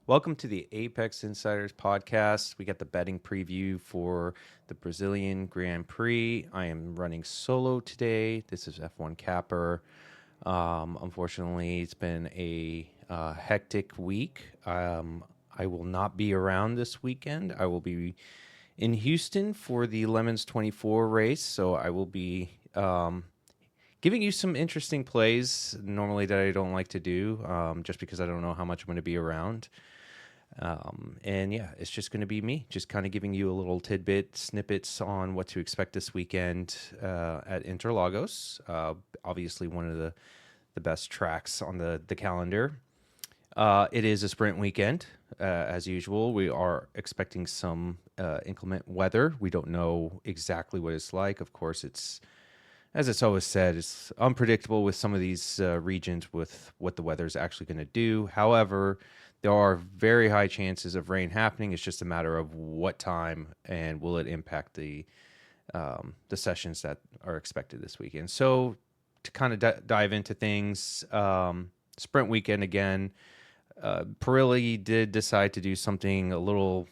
Welcome to the Apex Insiders podcast. We got the betting preview for the Brazilian Grand Prix. I am running solo today. This is F1 Capper. Unfortunately, it's been a hectic week. I will not be around this weekend. I will be in Houston for the Lemons 24 race, so I will be giving you some interesting plays normally that I don't like to do, just because I don't know how much I'm going to be around. And yeah, it's just going to be me, just kind of giving you a little snippets on what to expect this weekend at Interlagos. Obviously, one of the best tracks on the calendar. It is a sprint weekend, as usual. We are expecting some inclement weather. We don't know exactly what it's like. Of course, as it's always said, it's unpredictable with some of these regions with what the weather is actually going to do. However, there are very high chances of rain happening. It's just a matter of what time and will it impact the sessions that are expected this weekend. So to kind of dive into things, sprint weekend again. Pirelli did decide to do something a little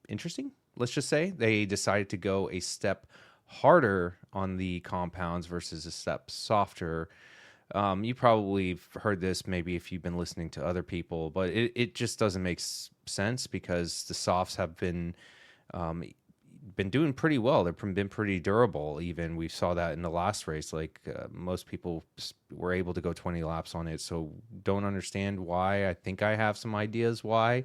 interesting. Let's just say they decided to go a step harder on the compounds versus a step softer. You probably heard this maybe if you've been listening to other people, but it just doesn't make sense because the softs have been doing pretty well. They've been pretty durable. Even we saw that in the last race. Most people were able to go 20 laps on it, so don't understand why. I think I have some ideas why,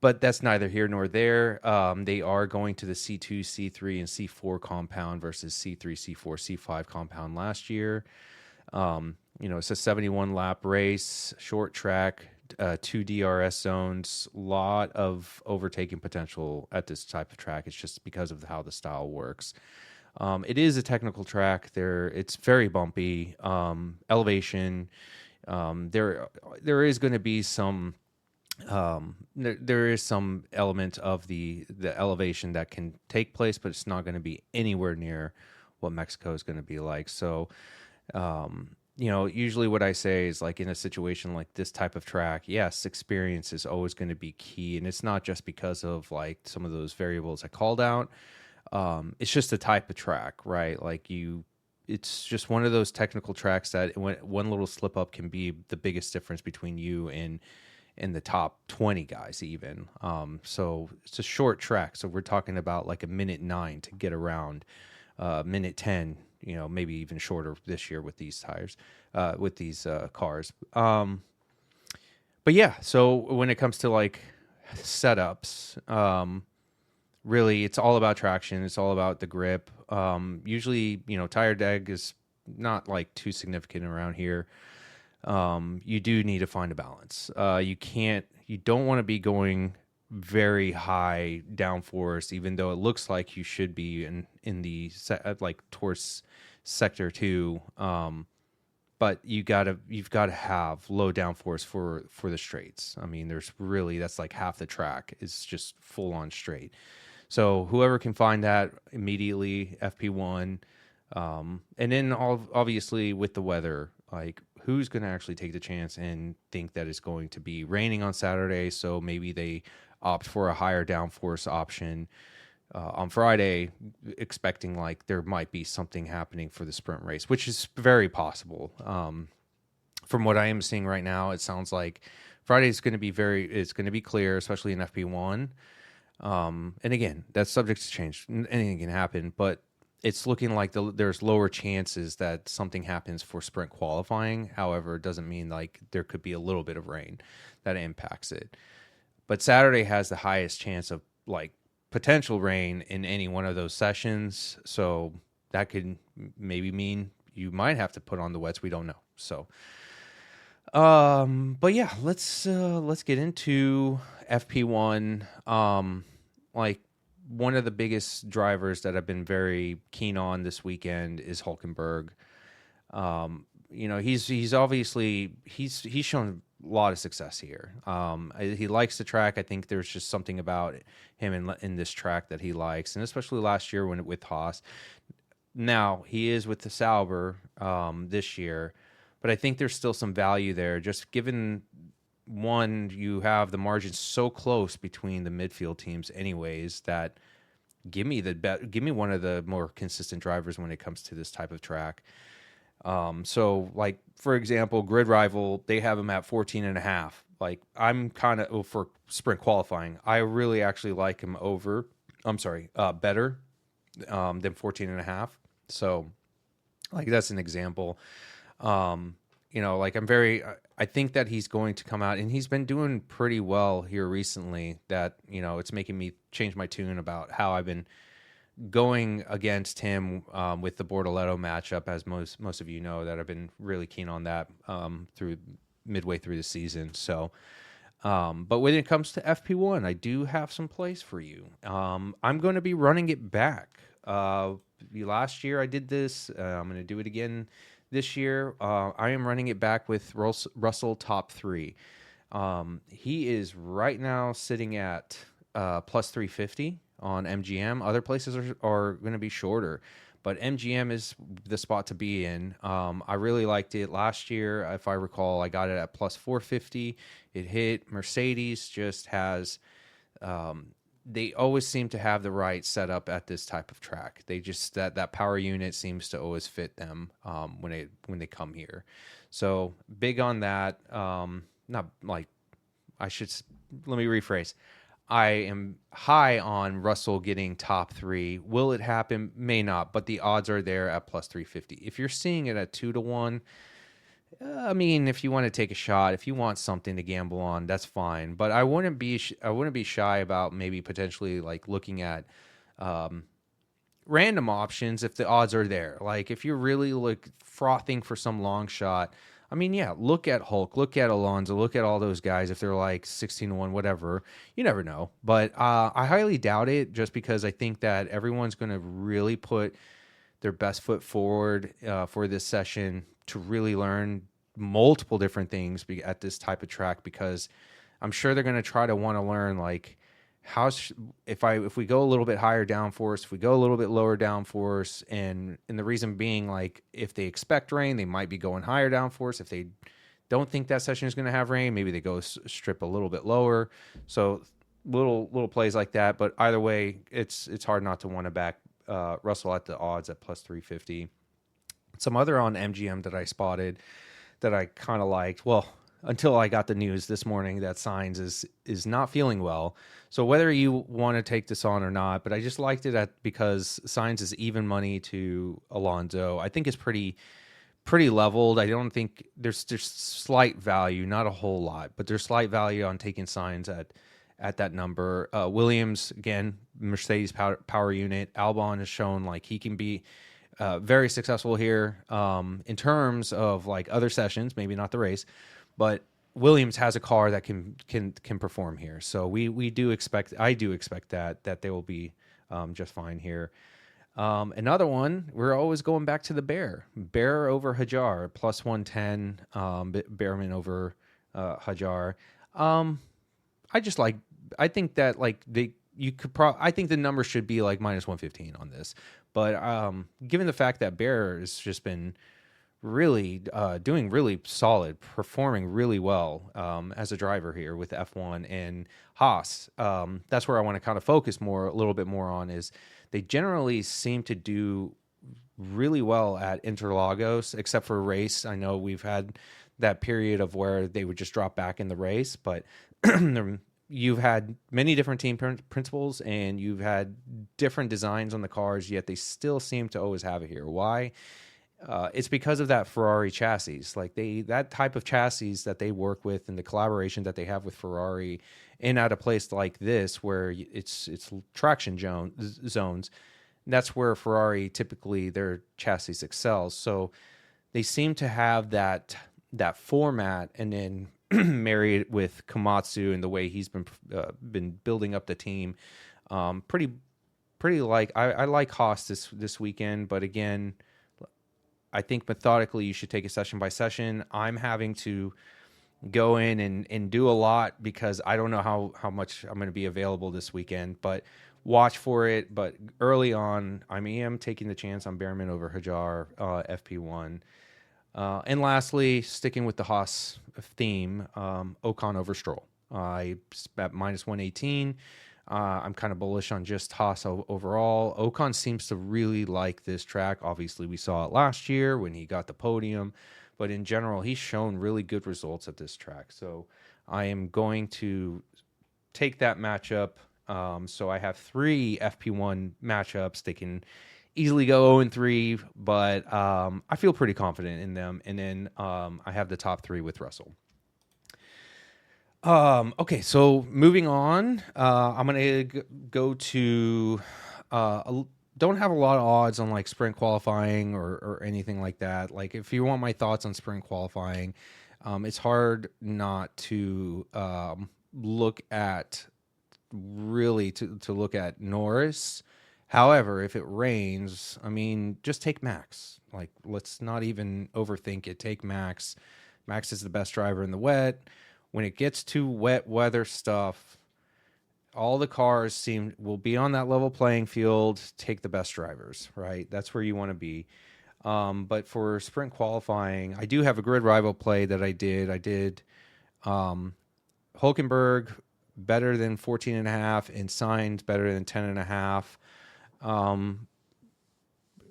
but that's neither here nor there. They are going to the C2, C3, and C4 compound versus C3, C4, C5 compound last year. It's a 71 lap race, short track, 2 DRS zones, lot of overtaking potential at this type of track. It's just because of how the style works. It is a technical track. It's very bumpy. Elevation. There is going to be some. There is some element of the elevation that can take place, but it's not going to be anywhere near what Mexico is going to be like. So. Usually what I say is like in a situation like this type of track, yes, experience is always going to be key. And it's not just because of like some of those variables I called out. It's just the type of track, right? It's just one of those technical tracks that one little slip up can be the biggest difference between you and the top 20 guys even. So it's a short track. So we're talking about like a minute 9 to get around, minute 10, maybe even shorter this year with these tires, with these cars. But yeah, so when it comes to like setups, really it's all about traction. It's all about the grip. Usually, tire deg is not like too significant around here. You do need to find a balance. You don't want to be going very high downforce, even though it looks like you should be in the towards sector 2. But you've got to have low downforce for the straights. I mean, that's like half the track is just full on straight. So whoever can find that immediately, FP1, and then obviously with the weather, like who's going to actually take the chance and think that it's going to be raining on Saturday, so maybe they opt for a higher downforce option on Friday, expecting like there might be something happening for the sprint race, which is very possible. From what I am seeing right now, it sounds like Friday is going to be it's going to be clear, especially in FP1. And again, that's subject to change. Anything can happen, but it's looking like there's lower chances that something happens for sprint qualifying. However, it doesn't mean like there could be a little bit of rain that impacts it. But Saturday has the highest chance of like potential rain in any one of those sessions. So that could maybe mean you might have to put on the wets. We don't know. So, but yeah, let's get into FP1. One of the biggest drivers that I've been very keen on this weekend is Hulkenberg. He's obviously he's shown a lot of success here. He likes the track. I think there's just something about him in this track that he likes, and especially last year with Haas. Now he is with the Sauber this year, but I think there's still some value there, just given one, you have the margins so close between the midfield teams, anyways, that give me one of the more consistent drivers when it comes to this type of track. So like, for example, GridRival, they have him at 14.5. Like, I'm kind of for sprint qualifying. I really actually like him better than 14.5. So like, that's an example. Like, I think that he's going to come out, and he's been doing pretty well here recently, that, it's making me change my tune about how I've been going against him with the Bortoleto matchup, as most of you know, that I've been really keen on that through midway through the season. So, but when it comes to FP1, I do have some plays for you. I'm going to be running it back. Last year I did this. I'm going to do it again this year. I am running it back with Russell top 3. He is right now sitting at plus 350 on MGM. Other places are going to be shorter, but MGM is the spot to be in. I really liked it last year. If I recall, I got it at plus 450. It hit. Mercedes just has, they always seem to have the right setup at this type of track. They just, that power unit seems to always fit them when they come here. So big on that. Not like, let me rephrase. I am high on Russell getting top 3. Will it happen? May not, but the odds are there at plus 350. If you're seeing it at 2-1, if you want to take a shot, if you want something to gamble on, that's fine. But I wouldn't be shy about maybe potentially like looking at random options if the odds are there. Like, if you're really frothing for some long shot, look at Hulk, look at Alonso, look at all those guys. If they're like 16-1, whatever, you never know. But I highly doubt it, just because I think that everyone's going to really put their best foot forward for this session to really learn multiple different things at this type of track, because I'm sure they're going to try to want to learn, like, if we go a little bit higher downforce, if we go a little bit lower downforce, and the reason being, like, if they expect rain, they might be going higher downforce. If they don't think that session is going to have rain, maybe they go strip a little bit lower. So little plays like that. But either way, it's hard not to want to back Russell at the odds at plus 350. Some other on MGM that I spotted that I kind of liked, well, until I got the news this morning that Sainz is not feeling well. So whether you want to take this on or not, but I just liked it because Sainz is even money to Alonso. I think it's pretty leveled. I don't think there's slight value, not a whole lot, but there's slight value on taking Sainz at that number. Williams, again, Mercedes power unit. Albon has shown like he can be very successful here in terms of like other sessions, maybe not the race, but Williams has a car that can perform here. So I do expect that they will be just fine here. Another one, we're always going back to the Bear over Hajar, plus 110, Bearman over Hajar. I think that like I think the number should be like minus 115 on this. But given the fact that Bear has just been really doing really solid, performing really well as a driver here with F1 and Haas, that's where I want to kind of focus a little bit more on, is they generally seem to do really well at Interlagos, except for race. I know we've had that period of where they would just drop back in the race, but you've had many different team principles and you've had different designs on the cars, yet they still seem to always have it here. Why? It's because of that Ferrari chassis. Like that type of chassis that they work with and the collaboration that they have with Ferrari, and at a place like this where it's traction zones, that's where Ferrari typically their chassis excels. So they seem to have that format, and then marry it with Komatsu and the way he's been building up the team. Pretty like I like Haas this weekend, but again, I think methodically you should take it session by session. I'm having to go in and do a lot because I don't know how much I'm going to be available this weekend, but watch for it. But early on, I am taking the chance on Bearman over Hajar, FP1. And lastly, sticking with the Haas theme, Ocon over Stroll. I at minus 118. I'm kind of bullish on just Haas overall. Ocon seems to really like this track. Obviously, we saw it last year when he got the podium, but in general, he's shown really good results at this track. So I am going to take that matchup. So I have 3 FP1 matchups. They can easily go 0-3, but I feel pretty confident in them. And then I have the top 3 with Russell. Okay, so moving on, I'm gonna go to. Don't have a lot of odds on like sprint qualifying or anything like that. Like, if you want my thoughts on sprint qualifying, it's hard not to look at to look at Norris. However, if it rains, I mean, just take Max. Like, let's not even overthink it. Take Max. Max is the best driver in the wet. When it gets to wet weather stuff, all the cars will be on that level playing field. Take the best drivers, right? That's where you want to be. But for sprint qualifying, I do have a GridRival play that I did. I did Hulkenberg better than 14.5 and Sainz better than 10.5.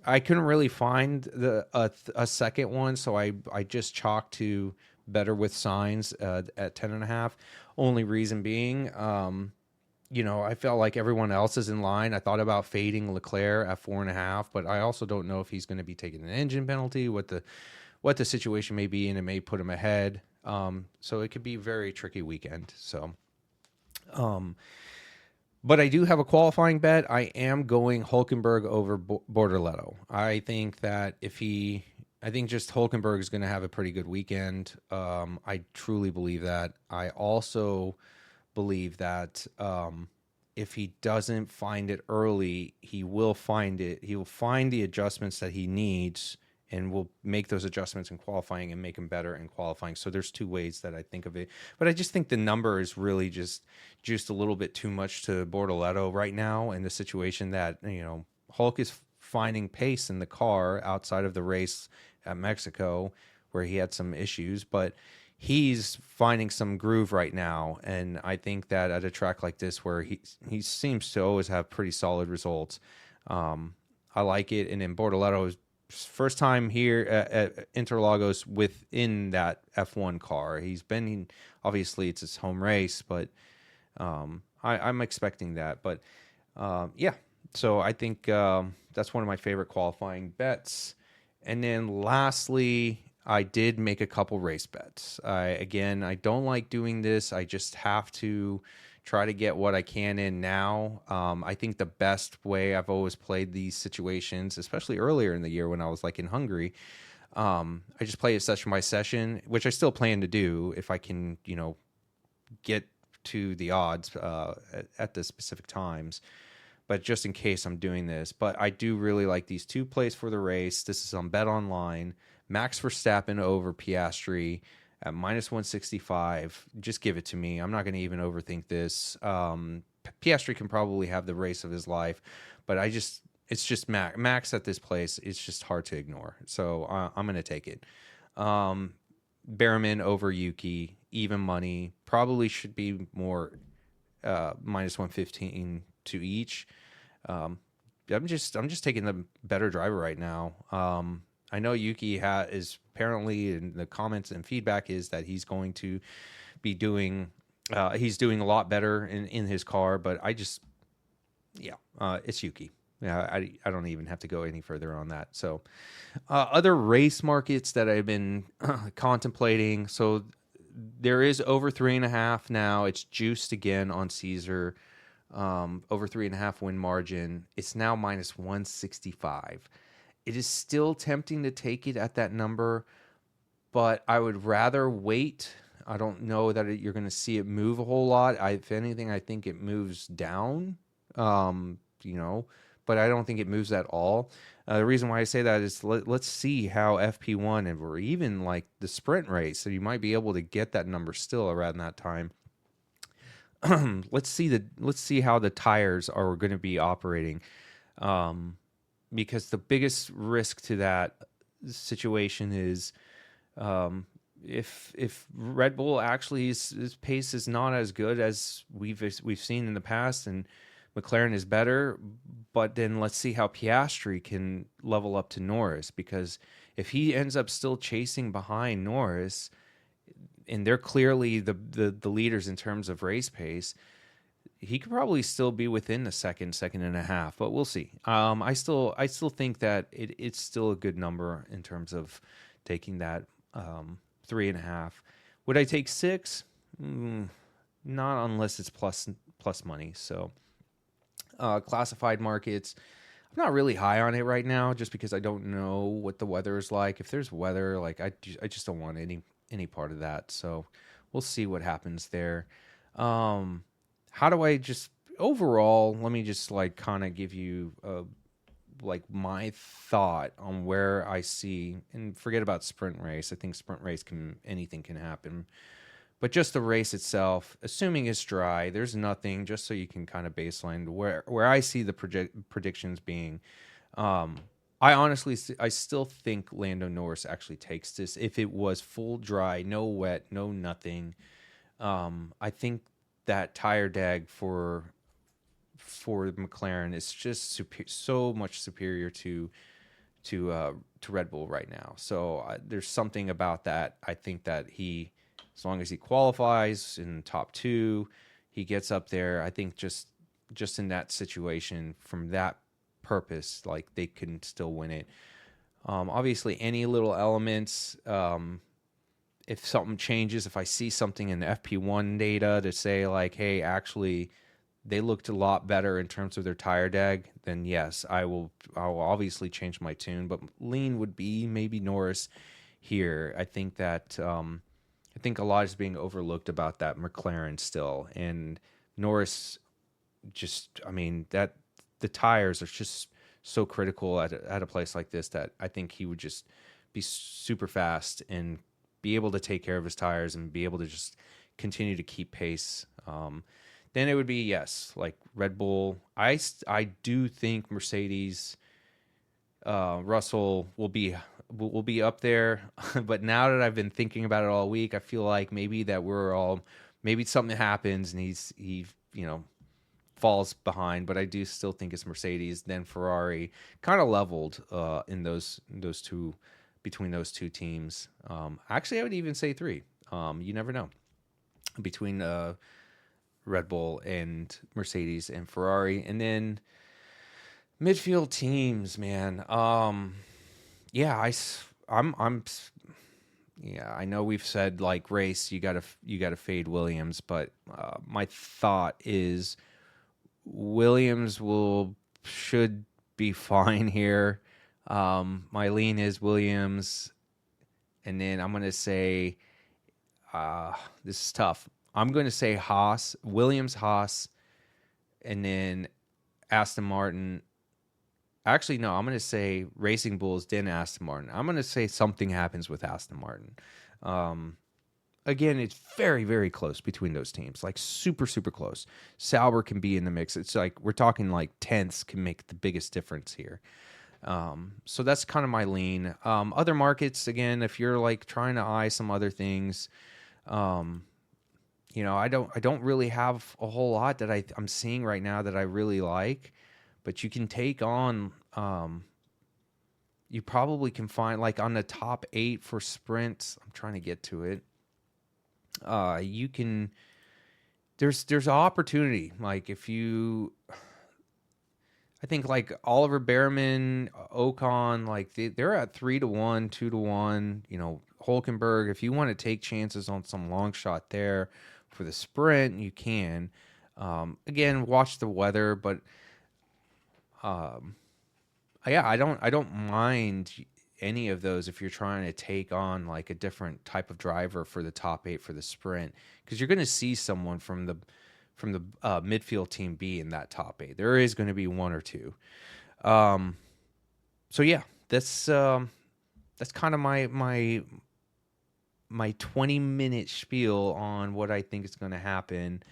I couldn't really find a second one, so I just chalked to better with Sainz at 10.5. Only reason being, I felt like everyone else is in line. I thought about fading Leclerc at 4.5, but I also don't know if he's going to be taking an engine penalty, what the situation may be, and it may put him ahead. So it could be a very tricky weekend. So, but I do have a qualifying bet. I am going Hulkenberg over Bortoleto. I think just Hulkenberg is going to have a pretty good weekend. I truly believe that. I also believe that if he doesn't find it early, he will find it. He will find the adjustments that he needs and will make those adjustments in qualifying and make him better in qualifying. So there's 2 ways that I think of it. But I just think the number is really just a little bit too much to Bortoleto right now in the situation that, Hulk is finding pace in the car outside of the race at Mexico where he had some issues, but he's finding some groove right now. And I think that at a track like this where he seems to always have pretty solid results, I like it. And in Bortoleto's first time here at Interlagos within that F1 car, he's been, obviously it's his home race, but I'm expecting that. But yeah, so I think that's one of my favorite qualifying bets. And then lastly, I did make a couple race bets. I don't like doing this. I just have to try to get what I can in now. I think the best way I've always played these situations, especially earlier in the year when I was like in Hungary, I just play it session by session, which I still plan to do if I can, get to the odds at the specific times. But just in case I'm doing this. But I do really like these 2 plays for the race. This is on Bet Online. Max Verstappen over Piastri at minus 165. Just give it to me. I'm not going to even overthink this. Piastri can probably have the race of his life, but it's just Max at this place. It's just hard to ignore. So I'm going to take it. Behrman over Yuki, even money. Probably should be more minus 115 to each. I'm just taking the better driver right now. I know Yuki is apparently, in the comments and feedback, is that he's going to be doing he's doing a lot better in his car, but it's Yuki. Yeah, I don't even have to go any further on that. So other race markets that I've been contemplating. So there is over 3.5 now. It's juiced again on Caesar. Over 3.5 win margin. It's now minus 165. It is still tempting to take it at that number, but I would rather wait. I don't know that you're going to see it move a whole lot. If anything, I think it moves down, but I don't think it moves at all. The reason why I say that is let's see how FP1 or even like the sprint race, so you might be able to get that number still around that time. Let's see how the tires are going to be operating, because the biggest risk to that situation is If Red Bull actually his pace is not as good as we've seen in the past, and McLaren is better, but then let's see how Piastri can level up to Norris, because if he ends up still chasing behind Norris, and they're clearly the leaders in terms of race pace, he could probably still be within the second and a half, but we'll see. I still think that it's still a good number in terms of taking that 3.5. Would I take 6? Not unless it's plus money. So classified markets, I'm not really high on it right now, just because I don't know what the weather is like. If there's weather, like I just don't want any part of that. So we'll see what happens there. How do I just overall? Let me just like kind of give you like my thought on where I see, and forget about sprint race. I think sprint race anything can happen, but just the race itself, assuming it's dry, there's nothing. Just so you can kind of baseline where I see the predictions being. I still think Lando Norris actually takes this. If it was full dry, no wet, no nothing, I think that tire dag for McLaren is just so much superior to Red Bull right now. So there's something about that. I think that as long as he qualifies in top 2, he gets up there. I think just in that situation, from that purpose, like they can still win it. Obviously, any little elements. If something changes, if I see something in the FP1 data to say like, hey, actually they looked a lot better in terms of their tire dag, then yes, I will obviously change my tune. But lean would be maybe Norris here. I think that I think a lot is being overlooked about that McLaren still, and Norris that the tires are just so critical at a place like this, that I think he would just be super fast and be able to take care of his tires and be able to just continue to keep pace. Then it would be, yes, like Red Bull. I do think Mercedes, Russell will be up there. But now that I've been thinking about it all week, I feel like maybe something happens and he falls behind. But I do still think it's Mercedes, then Ferrari, kind of leveled in those two. Between those two teams. Actually, I would even say 3. You never know. Between Red Bull and Mercedes and Ferrari. And then midfield teams, man. Yeah, I know we've said like race, you gotta fade Williams, but my thought is Williams should be fine here. My lean is Williams, and then I'm going to say, this is tough. I'm going to say Williams, Haas, and then Aston Martin. Actually, no, I'm going to say Racing Bulls, then Aston Martin. I'm going to say something happens with Aston Martin. Again, it's very, very close between those teams, like super, super close. Sauber can be in the mix. It's like we're talking like tenths can make the biggest difference here. So that's kind of my lean. Other markets, again, if you're like trying to eye some other things, I don't really have a whole lot that I'm seeing right now that I really like, but you can take on, you probably can find like on the top 8 for sprints. I'm trying to get to it. There's opportunity. Like I think like Oliver Behrman, Ocon, like they're at 3-1, 2-1. Hulkenberg. If you want to take chances on some long shot there for the sprint, you can. Again, watch the weather, but yeah, I don't mind any of those if you're trying to take on like a different type of driver for the top 8 for the sprint, because you're going to see someone from the midfield team be in that top 8. There is going to be 1 or 2. So yeah, that's kind of my 20-minute spiel on what I think is going to happen.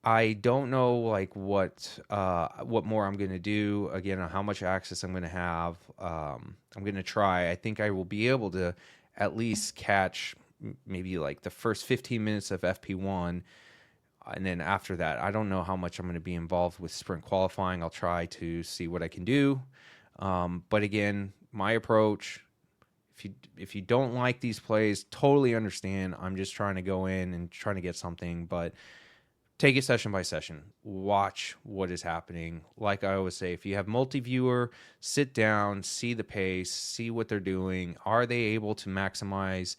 I don't know like what more I'm going to do, again, on how much access I'm going to have. I'm going to try. I think I will be able to at least catch maybe like the first 15 minutes of FP1. And then after that, I don't know how much I'm going to be involved with sprint qualifying. I'll try to see what I can do. But again, my approach, if you don't like these plays, totally understand. I'm just trying to go in and trying to get something, but take it session by session. Watch what is happening. Like I always say, if you have multi-viewer, sit down, see the pace, see what they're doing. Are they able to maximize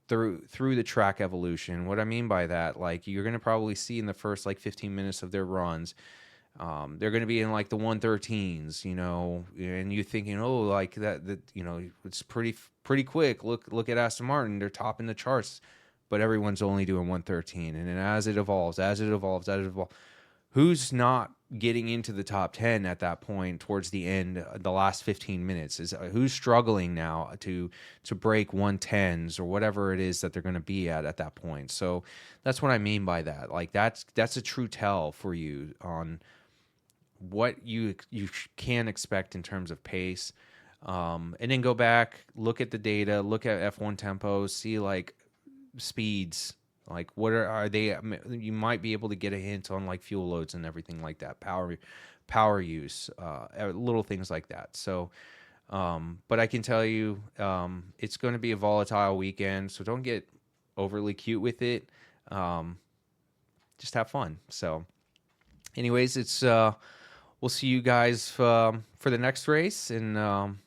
through the track evolution? What I mean by that, like you're going to probably see in the first like 15 minutes of their runs, they're going to be in like the 113s, and you're thinking, oh, like that, it's pretty quick. Look at Aston Martin. They're topping the charts, but everyone's only doing 113. And then as it evolves, who's not getting into the top 10 at that point towards the end, the last 15 minutes is who's struggling now to break 110s or whatever it is that they're going to be at that point. So that's what I mean by that. Like that's a true tell for you on what you can expect in terms of pace. And then go back, look at the data, look at F1 tempos, see like speeds, like what are they. You might be able to get a hint on like fuel loads and everything like that, power use, little things like that. So but I can tell you it's going to be a volatile weekend, so don't get overly cute with it. Just have fun. So anyways, it's we'll see you guys for the next race, and